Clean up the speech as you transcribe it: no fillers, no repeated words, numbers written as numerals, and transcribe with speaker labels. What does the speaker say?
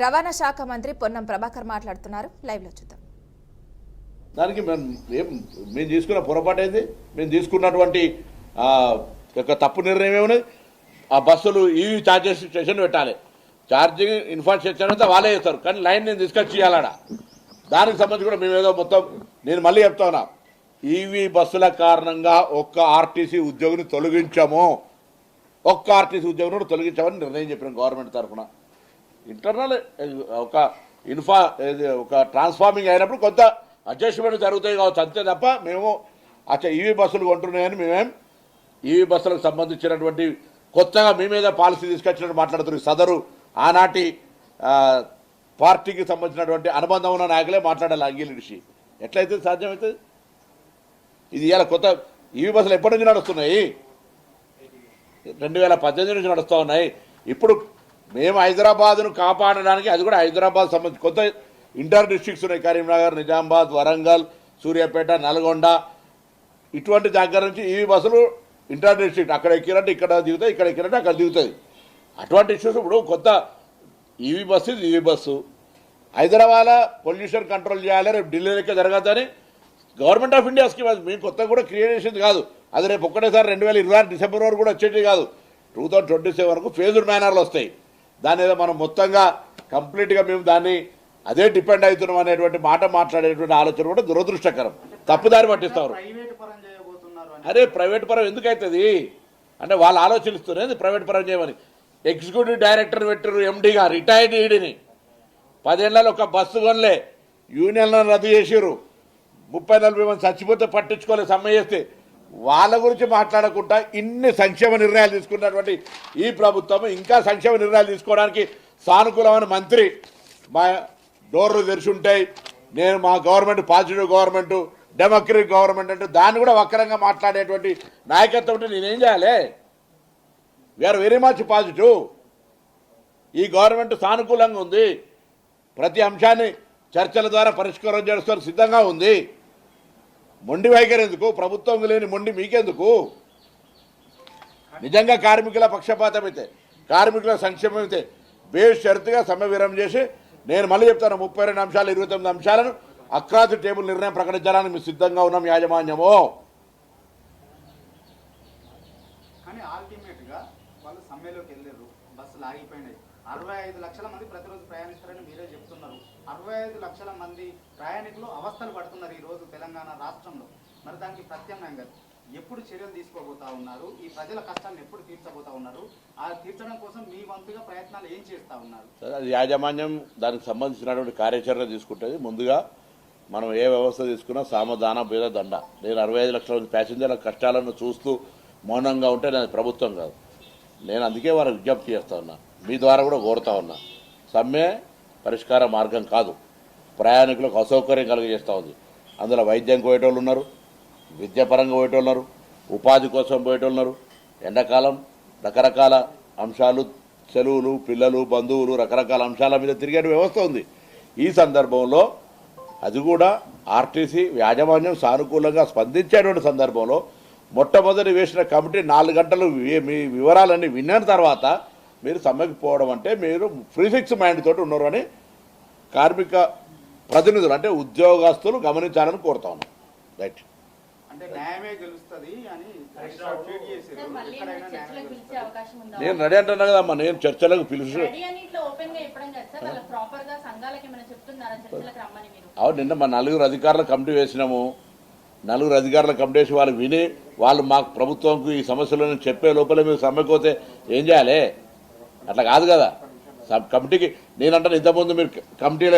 Speaker 1: రవాణా శాఖ మంత్రి పొన్నం ప్రభాకర్ మాట్లాడుతున్నారు. లైవ్ లో చూద్దాం.
Speaker 2: దానికి మేము తీసుకున్న పొరపాటు ఏంది? మేము తీసుకున్నటువంటి తప్పు నిర్ణయం ఏమున్నది? ఆ బస్సులు ఈవీ ఛార్జెస్ స్టేషన్ పెట్టాలి, ఛార్జింగ్ ఇన్ఫ్రాస్ట్రక్చర్ అంతా వాళ్ళే చేస్తారు, కానీ లైన్ నేను తీసుకొచ్చి ఇవ్వాలడా. దానికి సంబంధించి కూడా మేము ఏదో మొత్తం నేను మళ్ళీ చెప్తా ఉన్నా, ఈవీ బస్సుల కారణంగా ఒక్క ఆర్టీసీ ఉద్యోగిని తొలగించాము, ఒక్క ఆర్టీసీ ఉద్యోగిని తొలగించామని నిర్ణయం చెప్పిన గవర్నమెంట్ తరఫున. ఇంటర్నల్ ఒక ట్రాన్స్ఫార్మింగ్ అయినప్పుడు కొంత అడ్జస్ట్మెంట్ జరుగుతాయి కావచ్చు, అంతే తప్ప మేము ఈవీ బస్సులు కొంటున్నాయని మేమేం ఈవీ బస్సులకు సంబంధించినటువంటి కొత్తగా మీ మీద పాలసీ తీసుకొచ్చినట్టు మాట్లాడుతున్నారు. సదరు ఆనాటి పార్టీకి సంబంధించినటువంటి అనుబంధం ఉన్న నాయకులే మాట్లాడాలి. అంగీలిడిసి ఎట్లయితే సాధ్యమవుతుంది? ఇది ఇవాళ కొత్త ఈవీ బస్సులు ఎప్పటి నుంచి నడుస్తున్నాయి? 2018 నుంచి నడుస్తూ ఉన్నాయి. ఇప్పుడు మేము హైదరాబాద్ను కాపాడడానికి, అది కూడా హైదరాబాద్ సంబంధించి కొత్త ఇంటర్ డిస్ట్రిక్ట్స్ ఉన్నాయి, కరీంనగర్, నిజామాబాద్, వరంగల్, సూర్యాపేట, నల్గొండ, ఇటువంటి దగ్గర నుంచి ఈవీ బస్సులు ఇంటర్ డిస్ట్రిక్ట్ అక్కడ ఎక్కినట్టు ఇక్కడ దిగుతాయి, ఇక్కడ ఎక్కినట్టు అక్కడ దిగుతుంది. అటువంటి ఇష్యూస్ ఇప్పుడు కొత్త EV bus, EV bus Hyderabad pollution control చేయాలి, రేపు ఢిల్లీ లెక్క జరగద్దని గవర్నమెంట్ ఆఫ్ ఇండియా స్కీమ్. అది మేము కొత్తగా కూడా క్రియేట్ చేసింది కాదు. అది రేపు ఒక్కటేసారి 2026 డిసెంబర్ వరకు కూడా వచ్చేది కాదు. 2027 వరకు ఫేజ్డ్ మేనర్లు వస్తాయి. దాని ఏదో మనం మొత్తంగా కంప్లీట్గా మేము దాన్ని అదే డిపెండ్ అవుతున్నాం అనేటువంటి మాట మాట్లాడేటువంటి ఆలోచన కూడా దురదృష్టకరం, తప్పుదారి పట్టిస్తారు. అరే ప్రైవేట్ పరం ఎందుకు అవుతుంది అంటే వాళ్ళు ఆలోచిస్తున్నారు ప్రైవేట్ పరం చేయమని. ఎగ్జిక్యూటివ్ డైరెక్టర్ పెట్టారు, ఎండీగా రిటైర్డ్ ఈడీని. 10 ఏళ్లలో ఒక బస్సు కొనలే, యూనియన్లను రద్దు చేసారు, 30-40 మంది చచ్చిపోతే పట్టించుకోలేదు, సమ్మె చేస్తే. వాళ్ళ గురించి మాట్లాడకుండా ఇన్ని సంక్షేమ నిర్ణయాలు తీసుకున్నటువంటి ఈ ప్రభుత్వం ఇంకా సంక్షేమ నిర్ణయాలు తీసుకోవడానికి సానుకూలమైన మంత్రి మా డోర్లు తెరిచి ఉంటాయి. నేను మా government positive government, democratic government అంటే దాన్ని కూడా వక్రంగా మాట్లాడేటువంటి నాయకత్వం ఉంటే నేనేం చేయాలి? We are very much positive. ఈ గవర్నమెంట్ సానుకూలంగా ఉంది, ప్రతి అంశాన్ని చర్చల ద్వారా పరిష్కారం చేస్తారు సిద్ధంగా ఉంది. మొండి వైఖరి ఎందుకు? ప్రభుత్వం లేని మొండి మీకెందుకు? నిజంగా కార్మికుల పక్షపాతం అయితే, కార్మికుల సంక్షేమం అయితే బేషరతుగా సమ్మె విరామం చేసి, నేను మళ్ళీ చెప్తాను, 32 అంశాలు 29 అంశాలను అక్రాస్ టేబుల్ నిర్ణయం ప్రకటించడానికి మేము సిద్ధంగా ఉన్నాం యాజమాన్యము.
Speaker 3: కానీ అల్టిమేట్ గా వాళ్ళు సమ్మెలోకి వెళ్ళారు, బస్సులు ఆగిపోయినాయి. 65 లక్షల మంది ప్రతిరోజు ప్రయాణిస్తారని మీరే చెప్తున్నారు. 65 లక్షల మంది ప్రయాణికులు అవస్థలు పడుతున్నారు ఈ రోజు తెలంగాణ రాష్ట్రంలో. మరి దానికి ప్రత్యామ్నాయంగా ఎప్పుడు చర్యలు తీసుకోబోతా ఉన్నారు? ఈ ప్రజల కష్టాలను ఎప్పుడు తీర్చబోతా ఉన్నారు? ఆ తీర్చడం కోసం మీ వంతుగా ప్రయత్నాలు ఏం చేస్తా ఉన్నారు?
Speaker 2: అది యాజమాన్యం దానికి సంబంధించినటువంటి కార్యాచరణ తీసుకుంటుంది. ముందుగా మనం ఏ వ్యవస్థ తీసుకున్నా సామధాన భేద దండ. నేను 65 లక్షల మంది ప్యాసింజర్ల కష్టాలను చూస్తూ మౌనంగా ఉంటే నేను ప్రభుత్వం కాదు. నేను అందుకే వారికి విజ్ఞప్తి చేస్తా ఉన్నా, మీ ద్వారా కూడా కోరుతా ఉన్నా, సమ్మె పరిష్కార మార్గం కాదు, ప్రయాణికులకు అసౌకర్యం కలిగజేస్తూ ఉంది. అందులో వైద్యం పోయేటోళ్ళు ఉన్నారు, విద్యాపరంగా పోయేటోళ్ళు ఉన్నారు, ఉపాధి కోసం పోయేటోళ్ళు ఉన్నారు. ఎండాకాలం రకరకాల అంశాలు, సెలవులు, పిల్లలు, బంధువులు, రకరకాల అంశాల మీద తిరిగే వ్యవస్థ ఉంది. ఈ సందర్భంలో అది కూడా ఆర్టీసీ యాజమాన్యం సానుకూలంగా స్పందించేటువంటి సందర్భంలో మొట్టమొదటి వేసిన కమిటీ 4 గంటలు మీ వివరాలన్నీ విన్న తర్వాత మీరు సమ్మెకి పోవడం అంటే మీరు ప్రీఫిక్స్ మైండ్ తోటి ఉన్నారు అని కార్మిక ప్రతినిధులు అంటే ఉద్యోగస్తులు గమనించాలని కోరుతా ఉన్నాం. రైట్. నేను రెడీ అంటున్నా కదమ్మా, నేను చర్చలకు పిలుచు. అవును, నిన్న మా 4 అధికారుల కమిటీ వేసినాము. 4 అధికారుల కమిటీ వేసి వాళ్ళు విని వాళ్ళు మాకు ప్రభుత్వంకు ఈ సమస్యలను చెప్పే లోపలే మీరు సమ్మెకోతే ఏం చేయాలి? అట్లా కాదు కదా. కమిటీకి నేనంటాను, ఇంతకుముందు మీరు కమిటీలో